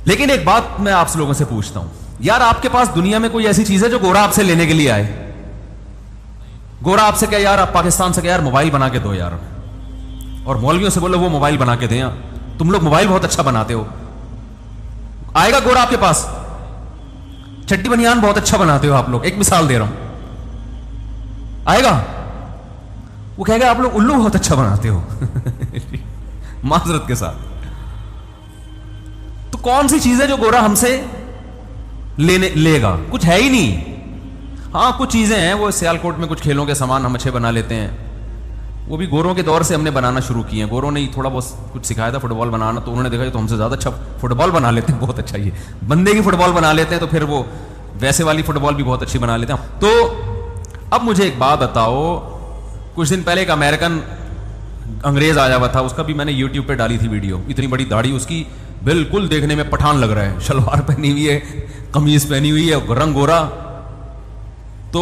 لیکن ایک بات میں آپ سے لوگوں سے پوچھتا ہوں, یار آپ کے پاس دنیا میں کوئی ایسی چیز ہے جو گورا آپ سے لینے کے لیے آئے؟ گورا آپ سے کہے یار آپ پاکستان سے کہے یار موبائل بنا کے دو یار, اور مولویوں سے بولو وہ موبائل بنا کے دیں, تم لوگ موبائل بہت اچھا بناتے ہو, آئے گا گورا آپ کے پاس؟ چٹی بنیان بہت اچھا بناتے ہو آپ لوگ, ایک مثال دے رہا ہوں, آئے گا؟ وہ کہے گا آپ لوگ الو بہت اچھا بناتے ہو معذرت کے ساتھ. تو کون سی چیز ہے جو گورا ہم سے لے گا؟ کچھ ہے ہی نہیں. ہاں کچھ چیزیں ہیں, وہ سیالکوٹ میں کچھ کھیلوں کے سامان ہم اچھے بنا لیتے ہیں, وہ بھی گوروں کے دور سے ہم نے بنانا شروع کیے ہیں. گوروں نے تھوڑا بہت کچھ سکھایا تھا فٹ بال بنانا, تو انہوں نے دیکھا تو ہم سے زیادہ اچھا فٹ بال بنا لیتے ہیں, بہت اچھا, یہ بندے کی فٹ بال بنا لیتے ہیں, تو پھر وہ ویسے والی فٹ بال بھی بہت اچھی بنا لیتے ہیں. تو اب مجھے ایک بات بتاؤ, کچھ دن پہلے ایک امریکن انگریز آیا ہوا تھا, اس کا بھی میں نے یوٹیوب پہ ڈالی تھی ویڈیو, اتنی بڑی داڑھی اس کی, بالکل دیکھنے میں پٹھان لگ رہا ہے, شلوار پہنی ہوئی ہے, قمیض پہنی ہوئی ہے, رنگ گورا, تو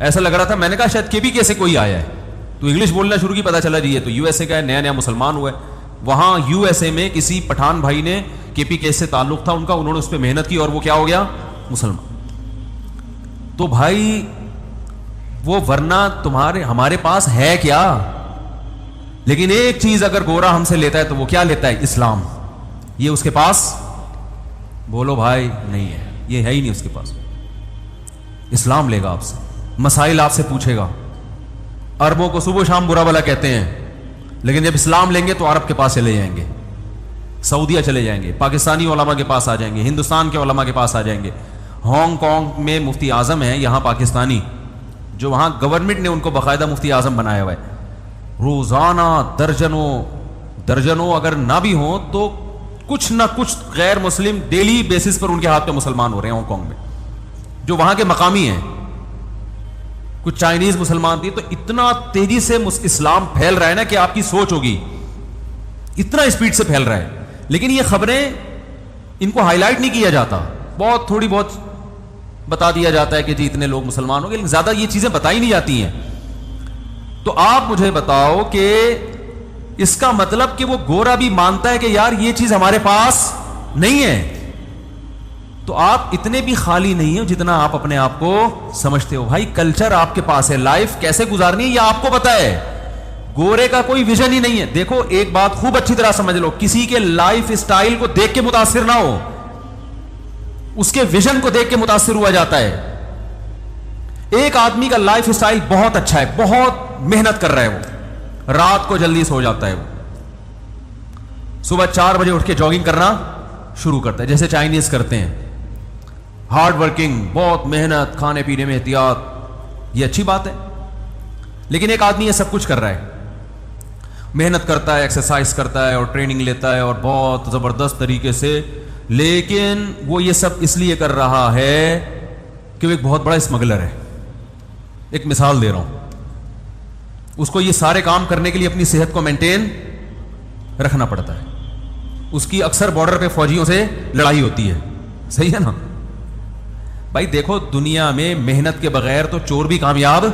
ایسا لگ رہا تھا. میں نے کہا شاید KPK سے کوئی آیا ہے, تو انگلش بولنا شروع کی, پتا چلا جی یہ تو USA کا ہے, نیا نیا مسلمان ہوا ہے. وہاں USA میں کسی پٹھان بھائی نے KPK سے تعلق تھا ان کا, انہوں نے اس پہ محنت کی اور وہ کیا ہو گیا؟ مسلمان. تو بھائی وہ ورنہ ہمارے پاس ہے کیا؟ لیکن ایک چیز اگر گورا ہم سے لیتا ہے تو وہ کیا لیتا ہے؟ اسلام. یہ اس کے پاس بولو بھائی نہیں ہے, یہ ہے ہی نہیں اس کے پاس. اسلام لے گا آپ سے, مسائل آپ سے پوچھے گا. عربوں کو صبح شام برا بلا کہتے ہیں, لیکن جب اسلام لیں گے تو عرب کے پاس چلے جائیں گے, سعودیہ چلے جائیں گے, پاکستانی علماء کے پاس آ جائیں گے, ہندوستان کے علماء کے پاس آ جائیں گے. ہانگ کانگ میں مفتی اعظم ہیں یہاں پاکستانی, جو وہاں گورنمنٹ نے ان کو باقاعدہ مفتی اعظم بنایا ہوا ہے. روزانہ درجنوں اگر نہ بھی ہوں تو کچھ نہ کچھ غیر مسلم ڈیلی بیسس پر ان کے ہاتھ پہ مسلمان ہو رہے ہیں ہانگ کانگ میں, جو وہاں کے مقامی ہیں. کچھ چائنیز مسلمان تھے. تو اتنا تیزی سے اسلام پھیل رہا ہے نا کہ آپ کی سوچ ہوگی, اتنا اسپیڈ سے پھیل رہا ہے. لیکن یہ خبریں ان کو ہائی لائٹ نہیں کیا جاتا, بہت تھوڑی بہت بتا دیا جاتا ہے کہ جی اتنے لوگ مسلمان ہو گئے, لیکن زیادہ یہ چیزیں بتائی نہیں جاتی ہیں. تو آپ مجھے بتاؤ کہ اس کا مطلب کہ وہ گورا بھی مانتا ہے کہ یار یہ چیز ہمارے پاس نہیں ہے. تو آپ اتنے بھی خالی نہیں ہو جتنا آپ اپنے آپ کو سمجھتے ہو. بھائی کلچر آپ کے پاس ہے, لائف کیسے گزارنی ہے یہ آپ کو پتا ہے. گورے کا کوئی ویژن ہی نہیں ہے. دیکھو ایک بات خوب اچھی طرح سمجھ لو, کسی کے لائف اسٹائل کو دیکھ کے متاثر نہ ہو, اس کے ویژن کو دیکھ کے متاثر ہوا جاتا ہے. ایک آدمی کا لائف اسٹائل بہت اچھا ہے, بہت محنت کر رہا ہے, وہ رات کو جلدی سو جاتا ہے, وہ صبح 4 بجے اٹھ کے جاگنگ کرنا شروع کرتا ہے جیسے چائنیز کرتے ہیں, ہارڈ ورکنگ, بہت محنت, کھانے پینے میں احتیاط, یہ اچھی بات ہے. لیکن ایک آدمی یہ سب کچھ کر رہا ہے, محنت کرتا ہے, ایکسرسائز کرتا ہے اور ٹریننگ لیتا ہے اور بہت زبردست طریقے سے, لیکن وہ یہ سب اس لیے کر رہا ہے کہ وہ ایک بہت بڑا اسمگلر ہے. ایک مثال دے رہا ہوں, اس کو یہ سارے کام کرنے کے لیے اپنی صحت کو مینٹین رکھنا پڑتا ہے. اس کی اکثر بارڈر پہ فوجیوں سے لڑائی ہوتی ہے, صحیح ہے نا بھائی. دیکھو دنیا میں محنت کے بغیر تو چور بھی کامیاب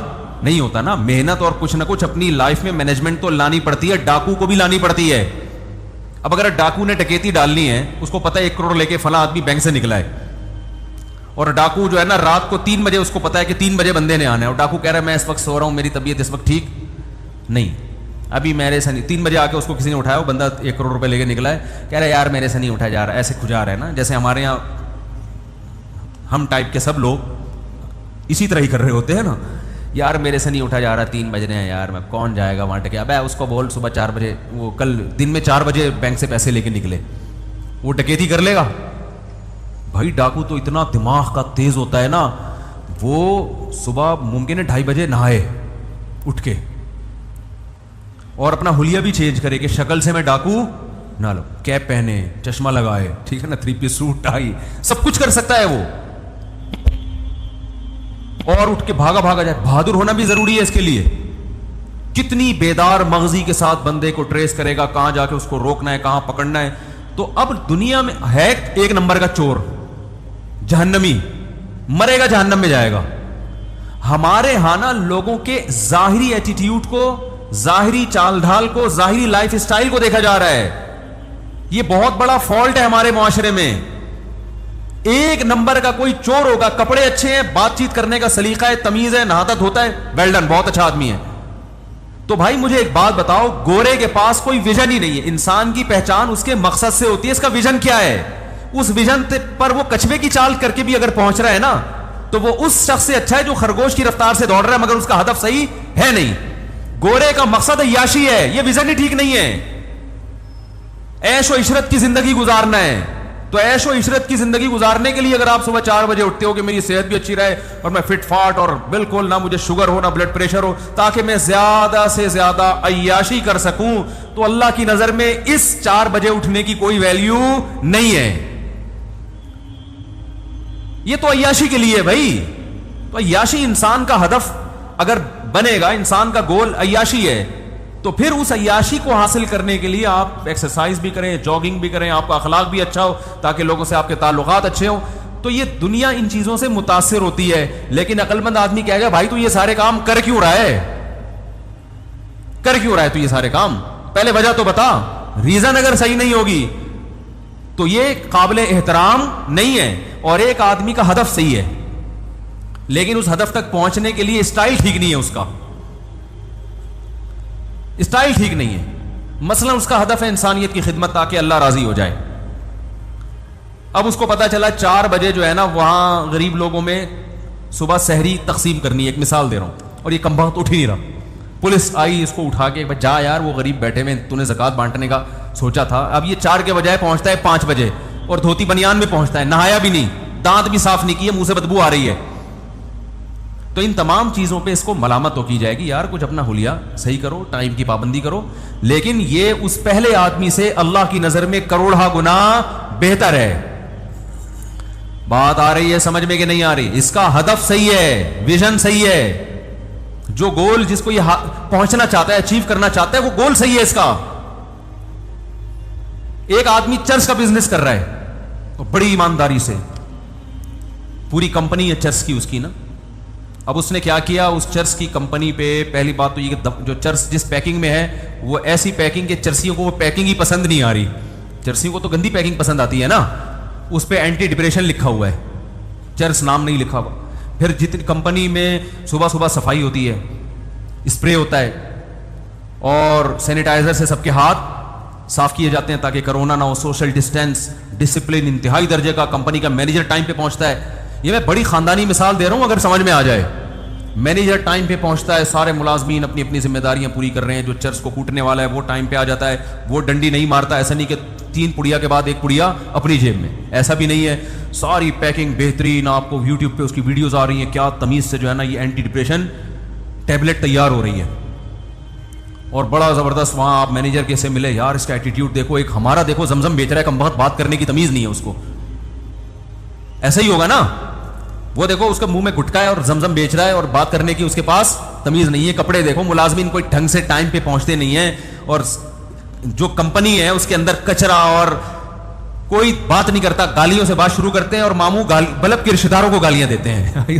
نہیں ہوتا نا, محنت اور کچھ نہ کچھ اپنی لائف میں مینجمنٹ تو لانی پڑتی ہے. ڈاکو کو بھی لانی پڑتی ہے. اب اگر ڈاکو نے ڈکیتی ڈالنی ہے, اس کو پتا ہے 1 کروڑ لے کے فلاں آدمی بینک سے نکلا ہے, اور ڈاکو جو ہے نا رات کو 3 بجے اس کو پتا ہے کہ 3 بجے بندے نے آنا ہے, اور ڈاکو کہہ رہا ہے میں اس وقت سو رہا ہوں, میری طبیعت اس وقت ٹھیک نہیں, ابھی میرے سے نہیں. 3 بجے آ کے اس کو کسی نے اٹھایا, وہ بندہ 1 کروڑ روپے لے کے نکلا ہے, کہہ رہا ہے یار میرے سے نہیں اٹھایا جا رہا, ایسے کھجا رہا ہے نا. جیسے ہمارے یہاں ہم ٹائپ کے سب لوگ اسی طرح ہی کر رہے ہوتے ہیں نا, یار میرے سے نہیں اٹھا جا رہا, 3 بج رہے ہیں یار, میں کون جائے گا وہاں ٹکے. اب اس کو بول صبح 4 بجے, وہ کل دن میں 4 بجے بینک سے پیسے لے کے نکلے, وہ ڈکیتی کر لے گا. بھائی ڈاکو تو اتنا دماغ کا تیز ہوتا ہے نا, وہ صبح ممکن ہے 2:30 بجے نہائے اٹھ کے, اور اپنا حلیہ بھی چینج کرے کہ شکل سے میں ڈاکو نہ لو, کیپ پہنے, چشمہ لگائے, ٹھیک ہے نا, 3 پیس سوٹ, ٹائی, سب کچھ کر سکتا ہے وہ, اور اٹھ کے بھاگا جائے. بہادر ہونا بھی ضروری ہے اس کے لیے. کتنی بیدار مغزی کے ساتھ بندے کو ٹریس کرے گا, کہاں جا کے اس کو روکنا ہے, کہاں پکڑنا ہے. تو اب دنیا میں ہے 1 نمبر کا چور, جہنمی, مرے گا جہنم میں جائے گا. ہمارے ہاں نا لوگوں کے ظاہری ایٹیٹیوڈ کو, ظاہری چال ڈھال کو, ظاہری لائف اسٹائل کو دیکھا جا رہا ہے. یہ بہت بڑا فالٹ ہے ہمارے معاشرے میں. ایک نمبر کا کوئی چور ہوگا, کپڑے اچھے ہیں, بات چیت کرنے کا سلیقہ ہے, تمیز ہے, نہاتا دھوتا ہے, ویل ڈن, بہت اچھا آدمی ہے. تو بھائی مجھے ایک بات بتاؤ, گورے کے پاس کوئی ویژن ہی نہیں ہے. انسان کی پہچان اس کے مقصد سے ہوتی ہے, اس کا ویژن کیا ہے. اس ویژن پر وہ کچھوے کی چال کر کے بھی اگر پہنچ رہا ہے نا, تو وہ اس شخص سے اچھا ہے جو خرگوش کی رفتار سے دوڑ رہا ہے مگر اس کا ہدف صحیح ہے نہیں. گورے کا مقصد عیاشی ہے, یہ ویژن ہی ٹھیک نہیں ہے. عیش و عشرت کی زندگی گزارنا ہے, تو عیش و عشرت کی زندگی گزارنے کے لیے اگر آپ صبح 4 بجے اٹھتے ہو کہ میری صحت بھی اچھی رہے اور میں فٹ فاٹ اور بالکل نہ مجھے شوگر ہو نہ بلڈ پریشر ہو, تاکہ میں زیادہ سے زیادہ عیاشی کر سکوں, تو اللہ کی نظر میں اس 4 بجے اٹھنے کی کوئی ویلیو نہیں ہے. یہ تو عیاشی کے لیے بھائی. تو عیاشی انسان کا ہدف اگر بنے گا, انسان کا گول عیاشی ہے, تو پھر اس عیاشی کو حاصل کرنے کے لیے آپ ایکسرسائز بھی کریں, جاگنگ بھی کریں, آپ کا اخلاق بھی اچھا ہو تاکہ لوگوں سے آپ کے تعلقات اچھے ہوں. تو یہ دنیا ان چیزوں سے متاثر ہوتی ہے. لیکن عقل مند آدمی کہے گا بھائی تو یہ سارے کام کر کیوں رہا ہے, کر کیوں رہا ہے تو یہ سارے کام, پہلے وجہ تو بتا. ریزن اگر صحیح نہیں ہوگی تو یہ قابل احترام نہیں ہے. اور ایک آدمی کا ہدف صحیح ہے لیکن اس ہدف تک پہنچنے کے لیے اسٹائل ٹھیک نہیں ہے, اس کا اسٹائل ٹھیک نہیں ہے. مثلا اس کا ہدف ہے انسانیت کی خدمت تاکہ اللہ راضی ہو جائے. اب اس کو پتا چلا 4 بجے جو ہے نا وہاں غریب لوگوں میں صبح سحری تقسیم کرنی ہے, ایک مثال دے رہا ہوں, اور یہ کم بخت اٹھ ہی نہیں رہا. پولیس آئی, اس کو اٹھا کے جا یار وہ غریب بیٹھے ہوئے, تو نے زکات بانٹنے کا سوچا تھا. اب یہ 4 کے بجائے پہنچتا ہے 5 بجے اور دھوتی بنیان میں پہنچتا ہے, نہایا بھی نہیں, دانت بھی صاف نہیں کیے, منہ سے بدبو آ رہی ہے. تو ان تمام چیزوں پہ اس کو ملامت ہو کی جائے گی, یار کچھ اپنا حلیہ صحیح کرو, ٹائم کی پابندی کرو. لیکن یہ اس پہلے آدمی سے اللہ کی نظر میں کروڑہ گنا بہتر ہے. بات آ رہی ہے سمجھ میں کہ نہیں آ رہی؟ اس کا ہدف صحیح ہے, ویژن صحیح ہے, جو گول جس کو یہ پہنچنا چاہتا ہے, اچیو کرنا چاہتا ہے, وہ گول صحیح ہے اس کا. ایک آدمی چرس کا بزنس کر رہا ہے تو بڑی ایمانداری سے, پوری کمپنی ہے چرس کی اس کی نا. اب اس نے کیا کیا, اس چرس کی کمپنی پہ پہلی بات تو یہ کہ جو چرس جس پیکنگ میں ہے وہ ایسی پیکنگ کہ چرسیوں کو وہ پیکنگ ہی پسند نہیں آ رہی. چرسیوں کو تو گندی پیکنگ پسند آتی ہے نا. اس پہ اینٹی ڈپریشن لکھا ہوا ہے, چرس نام نہیں لکھا ہوا. پھر جتنی کمپنی میں صبح صبح صفائی ہوتی ہے, اسپرے ہوتا ہے اور سینیٹائزر سے سب کے ہاتھ صاف کیے جاتے ہیں تاکہ کرونا نہ ہو, سوشل ڈسٹینس, ڈسپلن انتہائی درجے کا. کمپنی کا مینیجر ٹائم پہ پہنچتا ہے. یہ میں بڑی خاندانی مثال دے رہا ہوں اگر سمجھ میں آ جائے. مینیجر ٹائم پہ پہنچتا ہے, سارے ملازمین اپنی اپنی ذمہ داریاں پوری کر رہے ہیں. جو چرس کو کوٹنے والا ہے وہ ٹائم پہ آ جاتا ہے, وہ ڈنڈی نہیں مارتا. ایسا نہیں کہ 3 پڑیا کے بعد 1 پڑیا اپنی جیب میں, ایسا بھی نہیں ہے. ساری پیکنگ بہترین, آپ کو یوٹیوب پہ اس کی ویڈیوز آ رہی ہیں, کیا تمیز سے جو ہے نا یہ اینٹی ڈپریشن ٹیبلٹ تیار ہو رہی ہے. اور بڑا زبردست وہاں آپ مینیجر کیسے ملے, یار اس کا ایٹیٹیوڈ دیکھو, ایک ہمارا دیکھو زمزم بیچ رہا ہے, کم بہت بات کرنے کی تمیز نہیں ہے اس کو. ایسا ہی ہوگا نا, وہ دیکھو اس کا منہ میں گٹکا ہے اور زمزم بیچ رہا ہے اور بات کرنے کی اس کے پاس تمیز نہیں ہے. کپڑے دیکھو, ملازمین کوئی ڈھنگ سے ٹائم پہ پہنچتے نہیں ہیں, اور جو کمپنی ہے اس کے اندر کچرا اور کوئی بات نہیں کرتا, گالیوں سے بات شروع کرتے ہیں اور ماموں بلب کے رشتہ داروں کو گالیاں دیتے ہیں.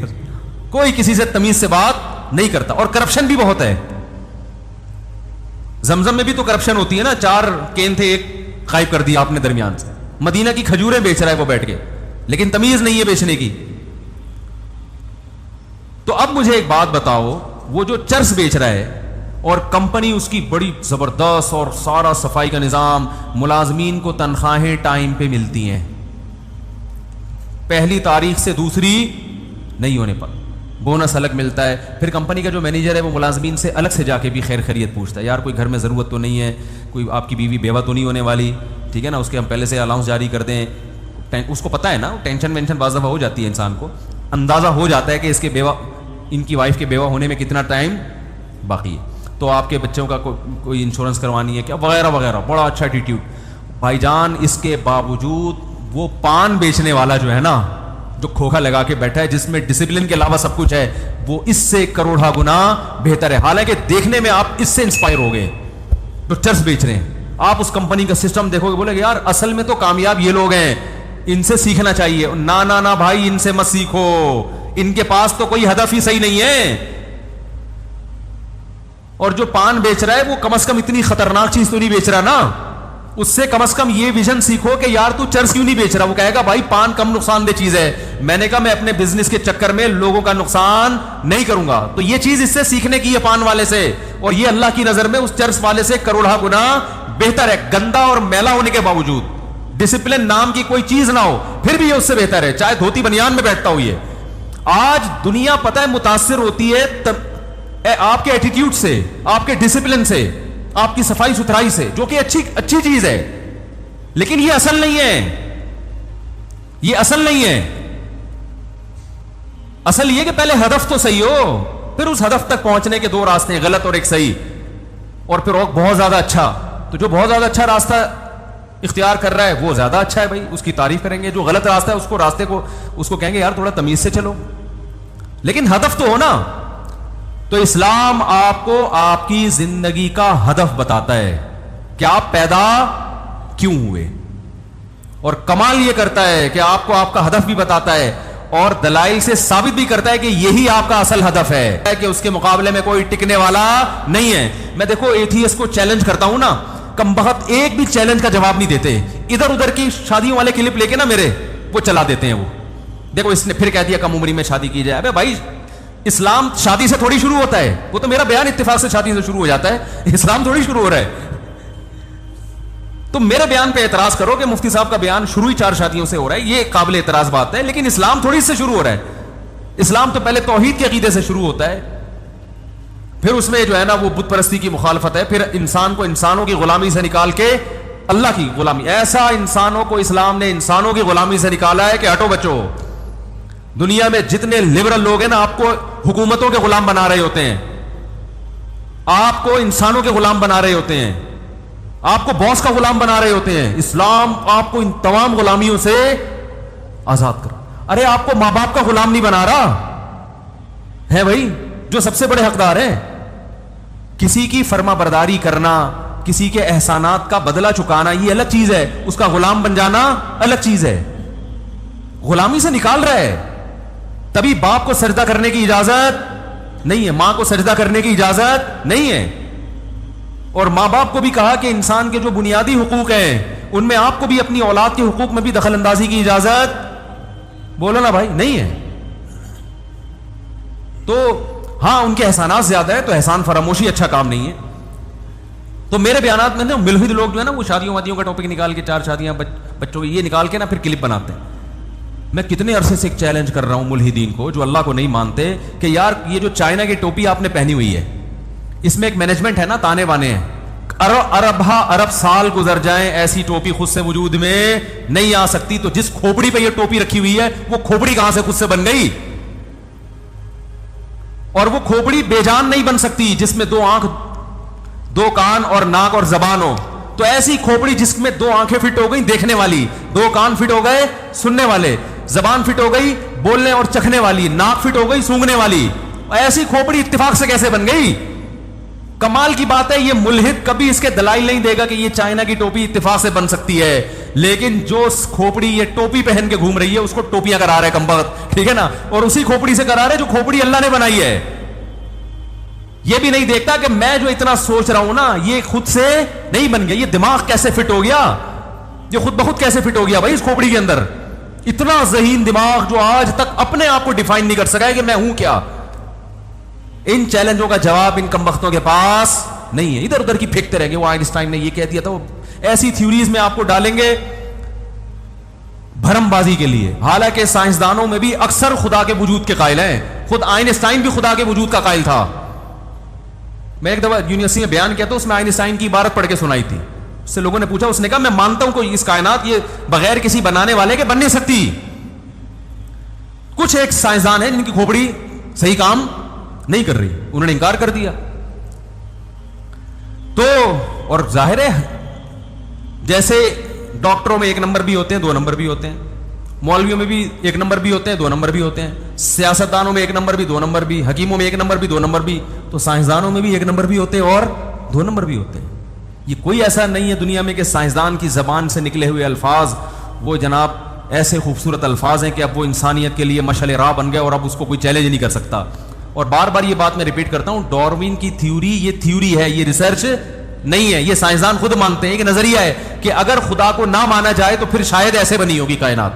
کوئی کسی سے تمیز سے بات نہیں کرتا. اور کرپشن بھی بہت ہے. زمزم میں بھی تو کرپشن ہوتی ہے نا, 4 کین تھے, 1 غائب کر دیا آپ نے درمیان سے. مدینہ کی کھجوریں بیچ رہا ہے وہ بیٹھ کے, لیکن تمیز نہیں ہے بیچنے کی. تو اب مجھے ایک بات بتاؤ, وہ جو چرس بیچ رہا ہے اور کمپنی اس کی بڑی زبردست اور سارا صفائی کا نظام, ملازمین کو تنخواہیں ٹائم پہ ملتی ہیں, پہلی تاریخ سے دوسری نہیں ہونے پر بونس الگ ملتا ہے. پھر کمپنی کا جو مینیجر ہے وہ ملازمین سے الگ سے جا کے بھی خیر خیریت پوچھتا ہے, یار کوئی گھر میں ضرورت تو نہیں ہے, کوئی آپ کی بیوی بیوہ تو نہیں ہونے والی, ٹھیک ہے نا, اس کے ہم پہلے سے الاؤنس جاری کر دیں. اس کو پتا ہے نا, ٹینشن وینشن بعض دفعہ ہو جاتی ہے, انسان کو اندازہ ہو جاتا ہے کہ اس کے بیوہ, ان کی وائف کے بیوہ ہونے میں کتنا ٹائم باقی ہے, تو آپ کے بچوں کا کوئی انشورنس کروانی ہے کیا, وغیرہ وغیرہ. بڑا اچھا ایٹیٹیوڈ. بھائی جان اس کے باوجود وہ پان بیچنے والا جو ہے نا, جو کھوکھا لگا کے بیٹھا ہے, جس میں ڈسپلن کے علاوہ سب کچھ ہے, وہ اس سے کروڑہ گنا بہتر ہے. حالانکہ دیکھنے میں آپ اس سے انسپائر ہو گئے جو چرس بیچ رہے ہیں. آپ اس کمپنی کا سسٹم دیکھو گے, بولے گے یار اصل میں تو کامیاب یہ لوگ ہیں, ان سے سیکھنا چاہیے. نہ بھائی ان سے مت سیکھو, ان کے پاس تو کوئی ہدف ہی صحیح نہیں ہے. اور جو پان بیچ رہا ہے وہ کم از کم اتنی خطرناک چیز تو نہیں بیچ رہا نا, اس سے کم از کم یہ ویژن سیکھو کہ یار تو چرس کیوں نہیں بیچ رہا. وہ کہے گا بھائی پان کم نقصان دہ چیز ہے. میں نے کہا میں اپنے بزنس کے چکر میں لوگوں کا نقصان نہیں کروں گا. تو یہ چیز اس سے سیکھنے کی ہے پان والے سے, اور یہ اللہ کی نظر میں اس چرس والے سے کروڑا گنا بہتر ہے. گندا اور میلا ہونے کے باوجود, ڈسپلن نام کی کوئی چیز نہ ہو, پھر بھی یہ اس سے بہتر ہے, چاہے دھوتی بنیان میں بیٹھتا ہو. یہ آج دنیا پتہ ہے متاثر ہوتی ہے آپ کے ایٹیٹیوڈ سے, آپ کے ڈسپلن سے, آپ کی صفائی ستھرائی سے, جو کہ اچھی چیز ہے, لیکن یہ اصل نہیں ہے. یہ اصل نہیں ہے. اصل یہ کہ پہلے ہدف تو صحیح ہو, پھر اس ہدف تک پہنچنے کے دو راستے ہیں, غلط اور ایک صحیح, اور پھر بہت زیادہ اچھا. تو جو بہت زیادہ اچھا راستہ اختیار کر رہا ہے وہ زیادہ اچھا ہے بھائی, اس کی تعریف کریں گے. جو غلط راستہ ہے اس کو کہیں گے یار تھوڑا تمیز سے چلو, لیکن ہدف تو ہو نا. تو اسلام آپ کو آپ کی زندگی کا ہدف بتاتا ہے کہ آپ پیدا کیوں ہوئے, اور کمال یہ کرتا ہے کہ آپ کو آپ کا ہدف بھی بتاتا ہے, اور دلائل سے ثابت بھی کرتا ہے کہ یہی آپ کا اصل ہدف ہے, کہ اس کے مقابلے میں کوئی ٹکنے والا نہیں ہے. میں دیکھو ایتھیسٹ کو چیلنج کرتا ہوں نا, کم بخت ایک بھی چیلنج کا جواب نہیں دیتے. ادھر ادھر کی شادیوں والے کلپ لے کے نا میرے وہ چلا دیتے ہیں. وہ دیکھو اس نے پھر کہہ دیا کم عمری میں شادی کی جائے. ابے بھائی اسلام شادی سے تھوڑی شروع ہوتا ہے. وہ تو میرا بیان اتفاق سے شادی سے شروع ہو جاتا ہے, اسلام تھوڑی شروع ہو رہا ہے. تم میرے بیان پہ اعتراض کرو کہ مفتی صاحب کا بیان شروع ہی 4 شادیوں سے ہو رہا ہے, یہ قابل اعتراض بات ہے, لیکن اسلام تھوڑی اس سے شروع ہو رہا ہے. اسلام تو پہلے توحید کے عقیدے سے شروع ہوتا ہے, پھر اس میں جو ہے نا وہ بت پرستی کی مخالفت ہے, پھر انسان کو انسانوں کی غلامی سے نکال کے اللہ کی غلامی. ایسا انسانوں کو اسلام نے انسانوں کی غلامی سے نکالا ہے کہ ہٹو بچو. دنیا میں جتنے لبرل لوگ ہیں نا آپ کو حکومتوں کے غلام بنا رہے ہوتے ہیں, آپ کو انسانوں کے غلام بنا رہے ہوتے ہیں, آپ کو باس کا غلام بنا رہے ہوتے ہیں. اسلام آپ کو ان تمام غلامیوں سے آزاد کر. ارے آپ کو ماں باپ کا غلام نہیں بنا رہا ہے بھائی, جو سب سے بڑے حقدار ہیں. کسی کی فرما برداری کرنا, کسی کے احسانات کا بدلہ چکانا یہ الگ چیز ہے, اس کا غلام بن جانا الگ چیز ہے. غلامی سے نکال رہا ہے. تبھی باپ کو سجدہ کرنے کی اجازت نہیں ہے, ماں کو سجدہ کرنے کی اجازت نہیں ہے. اور ماں باپ کو بھی کہا کہ انسان کے جو بنیادی حقوق ہیں ان میں آپ کو بھی اپنی اولاد کے حقوق میں بھی دخل اندازی کی اجازت, بولو نا بھائی, نہیں ہے. تو ہاں ان کے احسانات زیادہ ہے, تو احسان فراموشی اچھا کام نہیں ہے. تو میرے بیانات میں نا ملحد لوگ جو ہے نا وہ شادیوں وادیوں کا ٹاپک نکال کے 4 شادیاں بچوں کی یہ نکال کے نا پھر کلپ بناتے ہیں. میں کتنے عرصے سے ایک چیلنج کر رہا ہوں ملحدین کو جو اللہ کو نہیں مانتے کہ یار یہ جو چائنا کی ٹوپی آپ نے پہنی ہوئی ہے اس میں ایک مینجمنٹ ہے نا, تانے بانے ہیں. ارب سال گزر جائیں ایسی ٹوپی خود سے وجود میں نہیں آ سکتی. تو جس کھوپڑی پہ یہ ٹوپی رکھی ہوئی ہے وہ کھوپڑی کہاں سے خود سے بن گئی, اور وہ کھوپڑی بے جان نہیں بن سکتی جس میں 2 آنکھ 2 کان اور ناک اور زبان ہو. تو ایسی کھوپڑی جس میں 2 آنکھیں فٹ ہو گئی دیکھنے والی, 2 کان فٹ ہو گئے سننے والے, زبان فٹ ہو گئی بولنے اور چکھنے والی, ناک فٹ ہو گئی سونگنے والی, ایسی کھوپڑی اتفاق سے کیسے بن گئی؟ کمال کی بات ہے. یہ ملحد کبھی اس کے دلائل نہیں دے گا کہ یہ چائنا کی ٹوپی اتفاق سے بن سکتی ہے, لیکن جو کھوپڑی یہ ٹوپی پہن کے گھوم رہی ہے اس کو ٹوپیاں کرا رہا ہے کمبخت, ٹھیک ہے نا, اور اسی کھوپڑی سے کرا رہے جو کھوپڑی اللہ نے بنائی ہے. یہ بھی نہیں دیکھتا کہ میں جو اتنا سوچ رہا ہوں نا یہ خود سے نہیں بن گیا, یہ دماغ کیسے فٹ ہو گیا, یہ خود بخود کیسے فٹ ہو گیا بھائی اس کھوپڑی کے اندر. اتنا ذہین دماغ جو آج تک اپنے آپ کو ڈیفائن نہیں کر سکا ہے کہ میں ہوں کیا. ان چیلنجوں کا جواب ان کمبختوں کے پاس نہیں ہے. ادھر ادھر کی پھینکتے رہیں گے, وہ آئنسٹائن نے یہ کہہ دیا تھا, وہ ایسی تھیوریز میں آپ کو ڈالیں گے بھرم بازی کے لیے. حالانکہ سائنسدانوں میں بھی اکثر خدا کے وجود کے قائل ہیں, خود آئنسٹائن بھی خدا کے وجود کا قائل تھا. میں ایک دفعہ یونیورسٹی میں بیان کیا تھا, اس میں آئنسٹائن کی عبارت پڑھ کے سنائی تھی. اس سے لوگوں نے پوچھا, اس نے کہا میں مانتا ہوں کہ اس کائنات یہ بغیر کسی بنانے والے کے بن نہیں سکتی. کچھ ایک سائنسدان ہیں جن کی کھوپڑی صحیح کام نہیں کر رہی, انہوں نے انکار کر دیا. تو اور ظاہر ہے جیسے ڈاکٹروں میں 1 نمبر بھی ہوتے ہیں 2 نمبر بھی ہوتے ہیں, مولویوں میں بھی 1 نمبر بھی ہوتے ہیں 2 نمبر بھی ہوتے ہیں, سیاستدانوں میں 1 نمبر بھی 2 نمبر بھی, حکیموں میں 1 نمبر بھی 2 نمبر بھی, تو سائنسدانوں میں بھی 1 نمبر بھی ہوتے ہیں اور 2 نمبر بھی ہوتے ہیں. یہ کوئی ایسا نہیں ہے دنیا میں کہ سائنسدان کی زبان سے نکلے ہوئے الفاظ وہ جناب ایسے خوبصورت الفاظ ہیں کہ اب وہ انسانیت کے لیے مشعل راہ بن گئے اور اب اس کو کوئی چیلنج نہیں کر سکتا. اور بار بار یہ بات میں ریپیٹ کرتا ہوں, ڈاروین کی تھیوری یہ تھیوری ہے, یہ ریسرچ نہیں ہے. یہ سائنسدان خود مانتے ہیں کہ نظریہ ہے کہ اگر خدا کو نہ مانا جائے تو پھر شاید ایسے بنی ہوگی کائنات.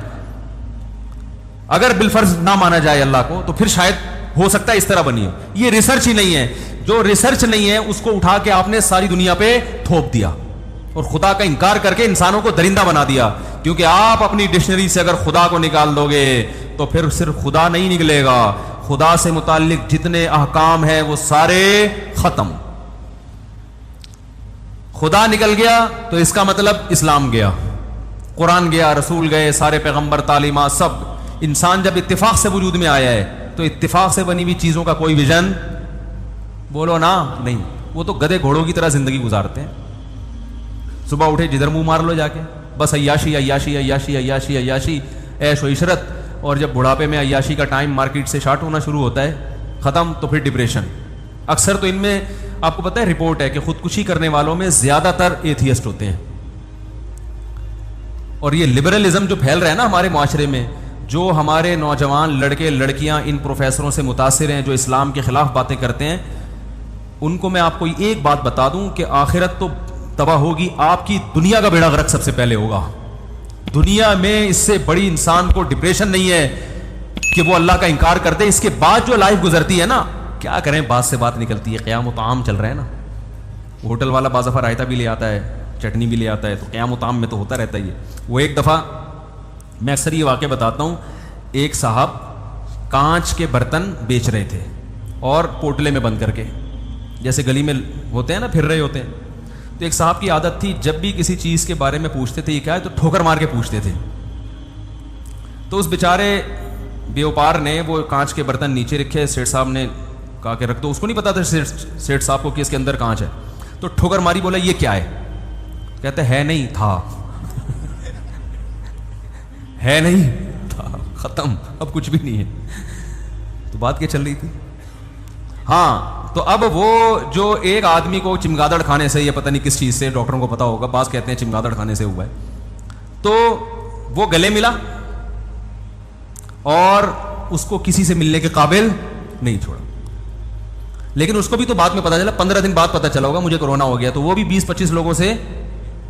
اگر بالفرض نہ مانا جائے اللہ کو تو پھر شاید ہو سکتا ہے اس طرح بنی ہو. یہ ریسرچ ہی نہیں ہے. جو ریسرچ نہیں ہے اس کو اٹھا کے آپ نے ساری دنیا پہ تھوپ دیا اور خدا کا انکار کر کے انسانوں کو درندہ بنا دیا. کیونکہ آپ اپنی ڈکشنری سے اگر خدا کو نکال دو گے تو پھر صرف خدا نہیں نکلے گا, خدا سے متعلق جتنے احکام ہیں وہ سارے ختم. خدا نکل گیا تو اس کا مطلب اسلام گیا, قرآن گیا, رسول گئے, سارے پیغمبر, تعلیمات, سب. انسان جب اتفاق سے وجود میں آیا ہے تو اتفاق سے بنی ہوئی چیزوں کا کوئی ویژن بولو نا نہیں. وہ تو گدے گھوڑوں کی طرح زندگی گزارتے ہیں. صبح اٹھے جدھر منہ مار لو جا کے, بس عیاشی عیاشی عیاشی عیاشی عیاشی, عیش و عشرت. اور جب بڑھاپے میں عیاشی کا ٹائم مارکیٹ سے شارٹ ہونا شروع ہوتا ہے, ختم, تو پھر ڈپریشن. اکثر تو ان میں آپ کو پتہ ہے رپورٹ ہے کہ خودکشی کرنے والوں میں زیادہ تر ایتھیسٹ ہوتے ہیں. اور یہ لبرلزم جو پھیل رہا ہے نا ہمارے معاشرے میں, جو ہمارے نوجوان لڑکے لڑکیاں ان پروفیسروں سے متاثر ہیں جو اسلام کے خلاف باتیں کرتے ہیں, ان کو میں آپ کو ایک بات بتا دوں کہ آخرت تو تباہ ہوگی, آپ کی دنیا کا بیڑا غرق سب سے پہلے ہوگا. دنیا میں اس سے بڑی انسان کو ڈپریشن نہیں ہے کہ وہ اللہ کا انکار کرتے. اس کے بعد جو لائف گزرتی ہے نا, کیا کریں, بات سے بات نکلتی ہے. قیام و طعام چل رہا ہے نا, ہوٹل والا بعض دفعہ رائتا بھی لے آتا ہے, چٹنی بھی لے آتا ہے, تو قیام و طعام میں تو ہوتا رہتا ہی ہے. وہ ایک دفعہ میں اکثر یہ واقعہ بتاتا ہوں, ایک صاحب کانچ کے برتن بیچ رہے تھے اور پوٹلے میں بند کر کے, جیسے گلی میں ہوتے ہیں نا, پھر رہے ہوتے ہیں. تو ایک صاحب کی عادت تھی جب بھی کسی چیز کے بارے میں پوچھتے تھے یہ کیا ہے تو ٹھوکر مار کے پوچھتے تھے. تو اس بیچارے بیوپار نے وہ کانچ کے برتن نیچے رکھے, سیٹھ صاحب نے کہا کہ رکھ دو. اس کو نہیں پتا تھا سیٹھ صاحب کو کہ اس کے اندر کانچ ہے. تو ٹھوکر ماری, بولا یہ کیا ہے؟ کہتے ہے نہیں تھا. ہے نہیں تھا, ختم, اب کچھ بھی نہیں ہے. تو بات کیا چل رہی تھی؟ ہاں, تو اب وہ جو ایک آدمی کو چمگادڑ کھانے سے, یا پتہ نہیں کس چیز سے, ڈاکٹروں کو پتا ہوگا, بعض کہتے ہیں چمگادڑ کھانے سے ہوا ہے, تو وہ گلے ملا اور اس کو کسی سے ملنے کے قابل نہیں چھوڑا. لیکن اس کو بھی تو بعد میں پتا چلا, 15 دن بعد پتا چلا ہوگا مجھے کورونا ہو گیا, تو وہ بھی 20-25 لوگوں سے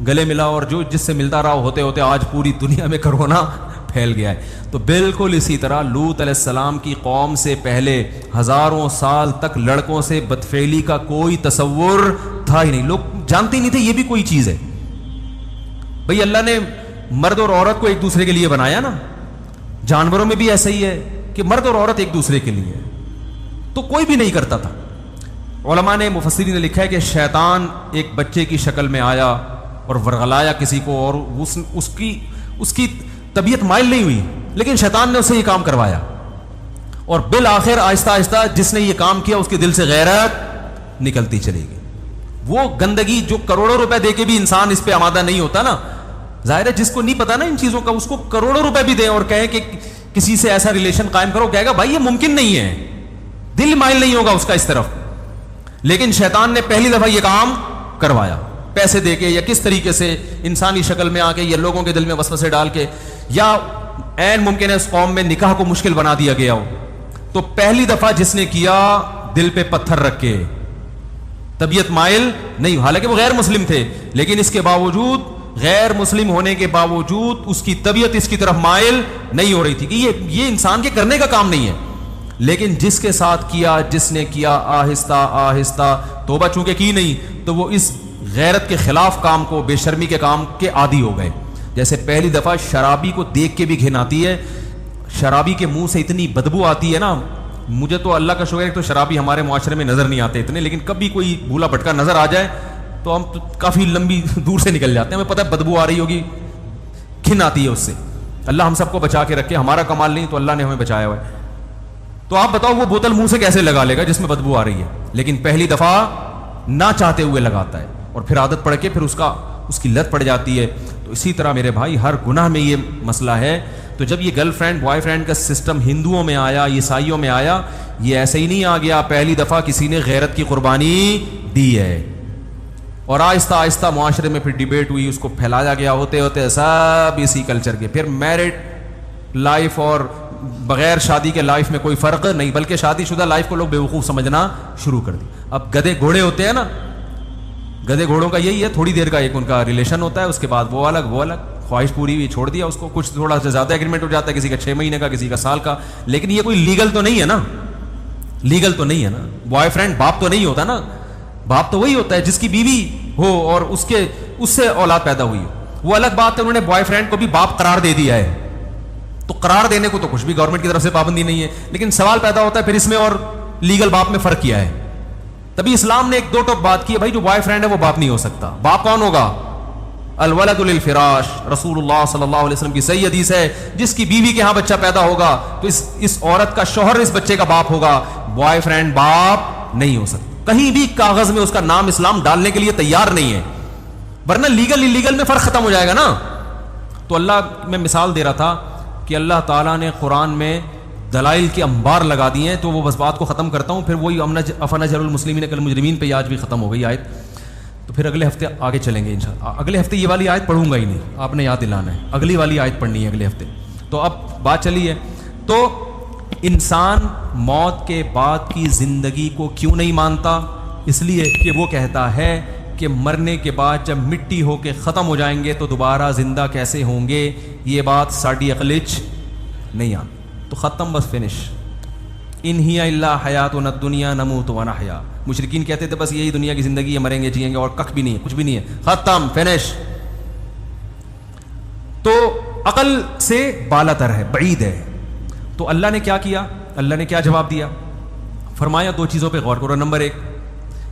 گلے ملا, اور جو جس سے ملتا رہا ہوتے ہوتے آج پوری دنیا میں کورونا پھیل گیا ہے. تو بالکل اسی طرح لوط علیہ السلام کی قوم سے پہلے ہزاروں سال تک لڑکوں سے بدفعلی کا کوئی تصور تھا ہی نہیں. لوگ جانتے ہی نہیں تھے یہ بھی کوئی چیز ہے. بھئی اللہ نے مرد اور عورت کو ایک دوسرے کے لیے بنایا نا, جانوروں میں بھی ایسا ہی ہے کہ مرد اور عورت ایک دوسرے کے لیے, تو کوئی بھی نہیں کرتا تھا. علماء نے, مفسرین نے لکھا ہے کہ شیطان ایک بچے کی شکل میں آیا اور ورغلایا کسی کو, اور اس کی طبیعت مائل نہیں ہوئی, لیکن شیطان نے اسے یہ کام کروایا, اور بالآخر آہستہ آہستہ جس نے یہ کام کیا اس کے دل سے غیرت نکلتی چلی گئی. وہ گندگی جو کروڑوں روپے دے کے بھی انسان اس پہ آمادہ نہیں ہوتا نا, ظاہر ہے جس کو نہیں پتا نا ان چیزوں کا, اس کو کروڑوں روپے بھی دیں اور کہیں کہ کسی سے ایسا ریلیشن قائم کرو, کہے گا بھائی یہ ممکن نہیں ہے, دل مائل نہیں ہوگا اس کا اس طرف. لیکن شیطان نے پہلی دفعہ یہ کام کروایا, پیسے دے کے یا کس طریقے سے, انسانی شکل میں آ کے, یا لوگوں کے دل میں وسوسے ڈال کے, یا عین ممکن ہے اس قوم میں نکاح کو مشکل بنا دیا گیا ہو. تو پہلی دفعہ جس نے کیا, دل پہ پتھر رکھ کے, طبیعت مائل نہیں, حالانکہ وہ غیر مسلم تھے, لیکن اس کے باوجود, غیر مسلم ہونے کے باوجود اس کی طبیعت اس کی طرف مائل نہیں ہو رہی تھی کہ یہ انسان کے کرنے کا کام نہیں ہے. لیکن جس کے ساتھ کیا, جس نے کیا, آہستہ آہستہ توبہ چونکہ کی نہیں, تو وہ اس غیرت کے خلاف کام کو, بے شرمی کے کام کے عادی ہو گئے. جیسے پہلی دفعہ شرابی کو دیکھ کے بھی گھن آتی ہے, شرابی کے منہ سے اتنی بدبو آتی ہے نا. مجھے تو اللہ کا شکر ہے تو شرابی ہمارے معاشرے میں نظر نہیں آتے اتنے, لیکن کبھی کوئی بھولا بھٹکا نظر آ جائے تو ہم کافی لمبی دور سے نکل جاتے ہیں, ہمیں پتہ ہے بدبو آ رہی ہوگی, گھن آتی ہے اس سے. اللہ ہم سب کو بچا کے رکھے, ہمارا کمال نہیں تو اللہ نے ہمیں بچایا ہوا ہے. تو آپ بتاؤ وہ بوتل منہ سے کیسے لگا لے گا جس میں بدبو آ رہی ہے, لیکن پہلی دفعہ نہ چاہتے ہوئے لگاتا ہے, اور پھر عادت پڑ کے پھر اس کی لت پڑ جاتی ہے. تو اسی طرح میرے بھائی ہر گناہ میں یہ مسئلہ ہے. تو جب یہ گرل فرینڈ بوائے فرینڈ کا سسٹم ہندوؤں میں آیا, عیسائیوں میں آیا, یہ ایسے ہی نہیں آ گیا, پہلی دفعہ کسی نے غیرت کی قربانی دی ہے, اور آہستہ آہستہ معاشرے میں پھر ڈیبیٹ ہوئی, اس کو پھیلایا گیا, ہوتے ہوتے سب اسی کلچر کے. پھر میرڈ لائف اور بغیر شادی کے لائف میں کوئی فرق نہیں, بلکہ شادی شدہ لائف کو لوگ بیوقوف سمجھنا شروع کر دی. اب گدھے گھوڑے ہوتے ہیں نا, گدے گھوڑوں کا یہی ہے, تھوڑی دیر کا ایک ان کا ریلیشن ہوتا ہے, اس کے بعد وہ الگ, خواہش پوری ہوئی چھوڑ دیا اس کو, کچھ تھوڑا سا زیادہ ایگریمنٹ ہو جاتا ہے, کسی کا 6 مہینے کا, کسی کا سال کا, لیکن یہ کوئی لیگل تو نہیں ہے نا, لیگل تو نہیں ہے نا. بوائے فرینڈ باپ تو نہیں ہوتا نا, باپ تو وہی ہوتا ہے جس کی بیوی ہو اور اس سے اولاد پیدا ہوئی ہو. وہ الگ بات ہے, انہوں نے بوائے فرینڈ کو بھی باپ قرار دے دیا ہے, تو قرار دینے کو تو کچھ بھی گورنمنٹ کی طرف سے پابندی نہیں ہے, لیکن سوال پیدا ہوتا ہے پھر اس میں اور لیگل باپ میں فرق کیا ہے. تبھی اسلام نے ایک دو ٹوک بات کی ہے, بھائی جو بوائے فرینڈ ہے وہ باپ نہیں ہو سکتا. باپ کون ہوگا؟ الولد للفراش, رسول اللہ صلی اللہ علیہ وسلم کی صحیح حدیث ہے, جس کی بیوی کے ہاں بچہ پیدا ہوگا تو اس عورت کا شوہر اس بچے کا باپ ہوگا, بوائے فرینڈ باپ نہیں ہو سکتا. کہیں بھی کاغذ میں اس کا نام اسلام ڈالنے کے لیے تیار نہیں ہے, ورنہ لیگل انلیگل میں فرق ختم ہو جائے گا نا. تو اللہ میں مثال دے رہا تھا کہ اللہ تعالیٰ نے قرآن میں دلائل کے انبار لگا دیے ہیں, تو وہ بس بات کو ختم کرتا ہوں, پھر وہی افنجعل المسلمین کالمجرمین پہ آج بھی ختم ہو گئی آیت, تو پھر اگلے ہفتے آگے چلیں گے انشاءاللہ. اگلے ہفتے یہ والی آیت پڑھوں گا ہی نہیں, آپ نے یاد دلانا ہے, اگلی والی آیت پڑھنی ہے اگلے ہفتے. تو اب بات چلی ہے, تو انسان موت کے بعد کی زندگی کو کیوں نہیں مانتا؟ اس لیے کہ وہ کہتا ہے کہ مرنے کے بعد جب مٹی ہو کے ختم ہو جائیں گے تو دوبارہ زندہ کیسے ہوں گے, یہ بات ساڈی عقلچ نہیں آتی. تو ختم, بس فنش. ان ہی الا حیاتنا الدنیا نموت ونحیا. مشرکین کہتے تھے بس یہی دنیا کی زندگی ہے, مریں گے جیئیں گے, اور کخ بھی نہیں ہے, کچھ بھی نہیں ہے, ختم, فنش. تو عقل سے بالا تر ہے, بعید ہے. تو اللہ نے کیا کیا, اللہ نے کیا جواب دیا؟ فرمایا دو چیزوں پہ غور کرو. نمبر 1,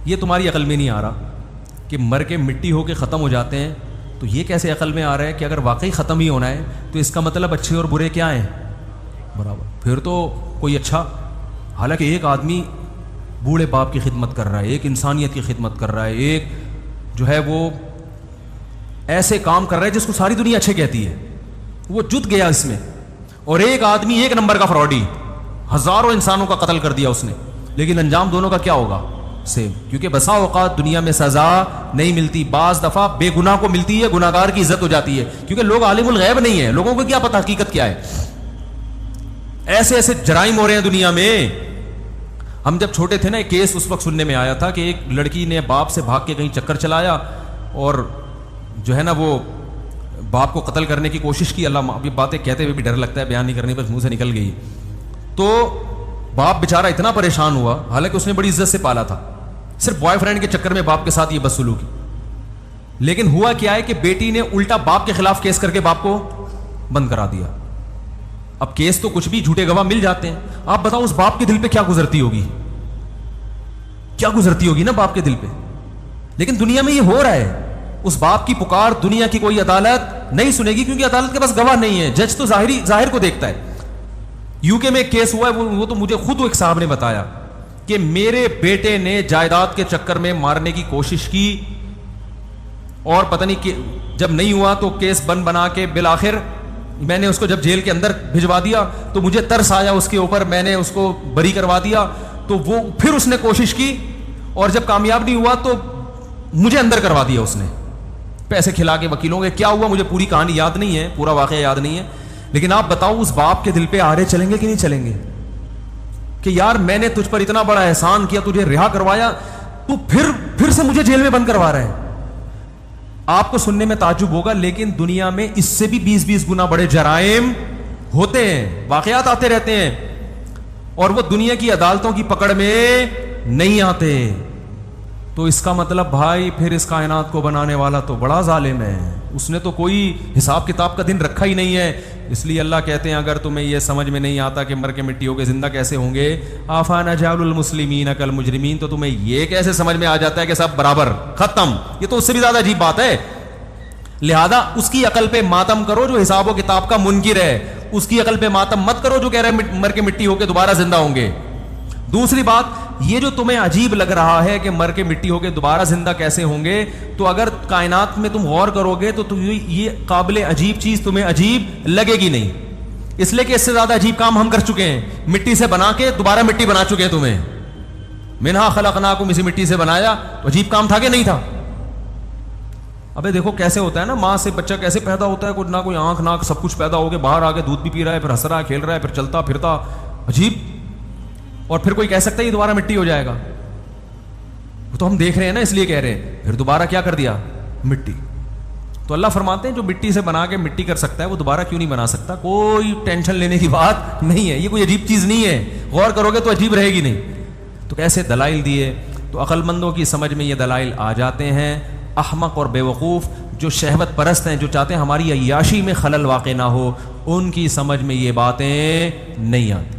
یہ تمہاری عقل میں نہیں آ رہا کہ مر کے مٹی ہو کے ختم ہو جاتے ہیں, تو یہ کیسے عقل میں آ رہا ہے کہ اگر واقعی ختم ہی ہونا ہے تو اس کا مطلب اچھے اور برے کیا ہیں؟ برابر. پھر تو کوئی اچھا, حالانکہ ایک آدمی بوڑھے باپ کی خدمت کر رہا ہے, ایک انسانیت کی خدمت کر رہا ہے, ایک جو ہے وہ ایسے کام کر رہا ہے جس کو ساری دنیا اچھے کہتی ہے, وہ جت گیا اس میں. اور ایک آدمی ایک نمبر کا فراڈی, ہزاروں انسانوں کا قتل کر دیا اس نے, لیکن انجام دونوں کا کیا ہوگا؟ سیم. کیونکہ بسا اوقات دنیا میں سزا نہیں ملتی, بعض دفعہ بے گناہ کو ملتی ہے, گناہ گار کی عزت ہو جاتی ہے, کیونکہ لوگ عالم الغیب نہیں ہیں, لوگوں کو کیا پتہ حقیقت کیا ہے. ایسے ایسے جرائم ہو رہے ہیں دنیا میں. ہم جب چھوٹے تھے نا, ایک کیس اس وقت سننے میں آیا تھا کہ ایک لڑکی نے باپ سے بھاگ کے کہیں چکر چلایا, اور جو ہے نا وہ باپ کو قتل کرنے کی کوشش کی. اللہ, ابھی باتیں کہتے ہوئے بھی ڈر لگتا ہے, بیان نہیں کرنے, بس منہ سے نکل گئی. تو باپ بیچارہ اتنا پریشان ہوا, حالانکہ اس نے بڑی عزت سے پالا تھا, صرف بوائے فرینڈ کے چکر میں باپ کے ساتھ یہ بدسلوکی. لیکن ہوا کیا ہے کہ بیٹی نے الٹا باپ کے خلاف کیس کر کے باپ کو بند کرا دیا. اب کیس تو کچھ بھی, جھوٹے گواہ مل جاتے ہیں. آپ بتاؤ اس باپ کے دل پہ کیا گزرتی ہوگی, کیا گزرتی ہوگی نا باپ کے دل پہ. لیکن دنیا میں یہ ہو رہا ہے, اس باپ کی پکار دنیا کی کوئی عدالت نہیں سنے گی, کیونکہ عدالت کے پاس گواہ نہیں ہے, جج تو ظاہر کو دیکھتا ہے. یو کے میں ایک کیس ہوا ہے, وہ تو مجھے خود ایک صاحب نے بتایا کہ میرے بیٹے نے جائیداد کے چکر میں مارنے کی کوشش کی, اور پتہ نہیں کہ جب نہیں ہوا تو کیس بنا کے بالآخر میں نے اس کو جب جیل کے اندر بھجوا دیا تو مجھے ترس آیا اس کے اوپر, میں نے اس کو بری کروا دیا. تو وہ پھر اس نے کوشش کی, اور جب کامیاب نہیں ہوا تو مجھے اندر کروا دیا اس نے, پیسے کھلا کے وکیلوں کے. کیا ہوا مجھے پوری کہانی یاد نہیں ہے, پورا واقعہ یاد نہیں ہے, لیکن آپ بتاؤ اس باپ کے دل پہ آرے چلیں گے کہ نہیں چلیں گے کہ یار میں نے تجھ پر اتنا بڑا احسان کیا, تجھے رہا کروایا, تو پھر سے مجھے جیل میں بند کروا رہا ہے. آپ کو سننے میں تعجب ہوگا, لیکن دنیا میں اس سے بھی 20 گنا بڑے جرائم ہوتے ہیں, واقعات آتے رہتے ہیں, اور وہ دنیا کی عدالتوں کی پکڑ میں نہیں آتے. تو اس کا مطلب بھائی پھر اس کائنات کو بنانے والا تو بڑا ظالم ہے, اس نے تو کوئی حساب کتاب کا دن رکھا ہی نہیں ہے. اس لیے اللہ کہتے ہیں اگر تمہیں یہ سمجھ میں نہیں آتا کہ مر کے مٹی ہو کے زندہ کیسے ہوں گے, افنجعل المسلمین کالمجرمین, تو تمہیں یہ کیسے سمجھ میں آ جاتا ہے کہ سب برابر, ختم. یہ تو اس سے بھی زیادہ عجیب بات ہے. لہذا اس کی عقل پہ ماتم کرو جو حساب و کتاب کا منکر ہے, اس کی عقل پہ ماتم مت کرو جو کہہ رہا ہے مر کے مٹی ہو کے دوبارہ زندہ ہوں گے. دوسری بات, یہ جو تمہیں عجیب لگ رہا ہے کہ مر کے مٹی ہو کے دوبارہ زندہ کیسے ہوں گے, تو اگر کائنات میں تم غور کرو گے تو یہ قابل عجیب چیز تمہیں عجیب لگے گی نہیں, اس لیے کہ اس سے زیادہ عجیب کام ہم کر چکے ہیں. مٹی سے بنا کے دوبارہ مٹی بنا چکے ہیں تمہیں, منہا خلقناکم, اسی مٹی سے بنایا, تو عجیب کام تھا کہ نہیں تھا؟ ابے دیکھو کیسے ہوتا ہے نا, ماں سے بچہ کیسے پیدا ہوتا ہے, کوئی نہ کوئی آنکھ ناک سب کچھ پیدا ہو کے باہر آ کے دودھ بھی پی رہا ہے, پھر ہنس رہا ہے, کھیل رہا ہے, پھر چلتا پھرتا, عجیب. اور پھر کوئی کہہ سکتا ہے یہ دوبارہ مٹی ہو جائے گا؟ وہ تو ہم دیکھ رہے ہیں نا، اس لیے کہہ رہے ہیں. پھر دوبارہ کیا کر دیا؟ مٹی. تو اللہ فرماتے ہیں جو مٹی سے بنا کے مٹی کر سکتا ہے وہ دوبارہ کیوں نہیں بنا سکتا؟ کوئی ٹینشن لینے کی بات نہیں ہے، یہ کوئی عجیب چیز نہیں ہے. غور کرو گے تو عجیب رہے گی نہیں. تو کیسے دلائل دیے؟ تو عقل مندوں کی سمجھ میں یہ دلائل آ جاتے ہیں. احمق اور بیوقوف جو شہوت پرست ہیں، جو چاہتے ہیں ہماری عیاشی میں خلل واقع نہ ہو، ان کی سمجھ میں یہ باتیں نہیں آتی،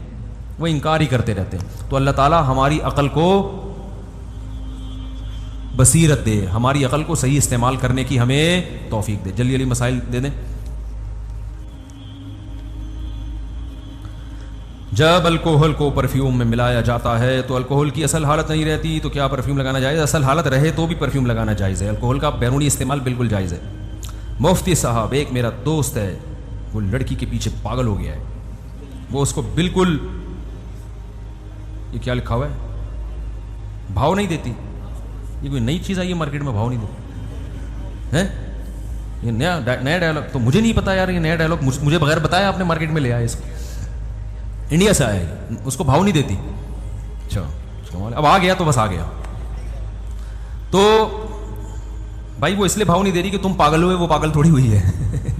وہ انکار ہی کرتے رہتے ہیں. تو اللہ تعالیٰ ہماری عقل کو بصیرت دے، ہماری عقل کو صحیح استعمال کرنے کی ہمیں توفیق دے. جلدی جلدی مسائل دے دیں. جب الکوہل کو پرفیوم میں ملایا جاتا ہے تو الکوہل کی اصل حالت نہیں رہتی، تو کیا پرفیوم لگانا جائز؟ اصل حالت رہے تو بھی پرفیوم لگانا جائز ہے. الکوہل کا بیرونی استعمال بالکل جائز ہے. مفتی صاحب، ایک میرا دوست ہے، وہ لڑکی کے پیچھے پاگل ہو گیا ہے. وہ اس کو بالکل، یہ کیا لکھا ہوا ہے، بھاؤ نہیں دیتی. یہ کوئی نئی چیز آئی ہے مارکیٹ میں، بھاؤ نہیں دیتی ہے. یہ نیا ڈائلاگ تو مجھے نہیں پتا یار. یہ نیا ڈائلاگ مجھے بغیر بتایا آپ نے مارکیٹ میں لے آئے. اس کو انڈیا سے آیا ہے، اس کو بھاؤ نہیں دیتی. اچھا اب آ گیا تو بس آ گیا. تو بھائی وہ اس لیے بھاؤ نہیں دے رہی کہ تم پاگل ہوئے، وہ پاگل تھوڑی ہوئی ہے.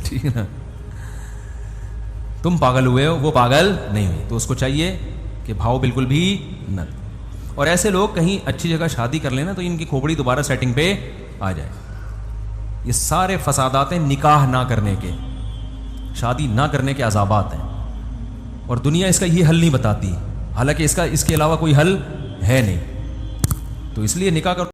ٹھیک ہے نا، تم پاگل ہوئے ہو، وہ پاگل نہیں ہوئی. تو اس کو چاہیے کہ بھاؤ بالکل بھی نہ. اور ایسے لوگ کہیں اچھی جگہ شادی کر لینا تو ان کی کھوپڑی دوبارہ سیٹنگ پہ آ جائے. یہ سارے فسادات ہیں نکاح نہ کرنے کے، شادی نہ کرنے کے عذابات ہیں. اور دنیا اس کا یہ حل نہیں بتاتی، حالانکہ اس کے علاوہ کوئی حل ہے نہیں. تو اس لیے نکاح کا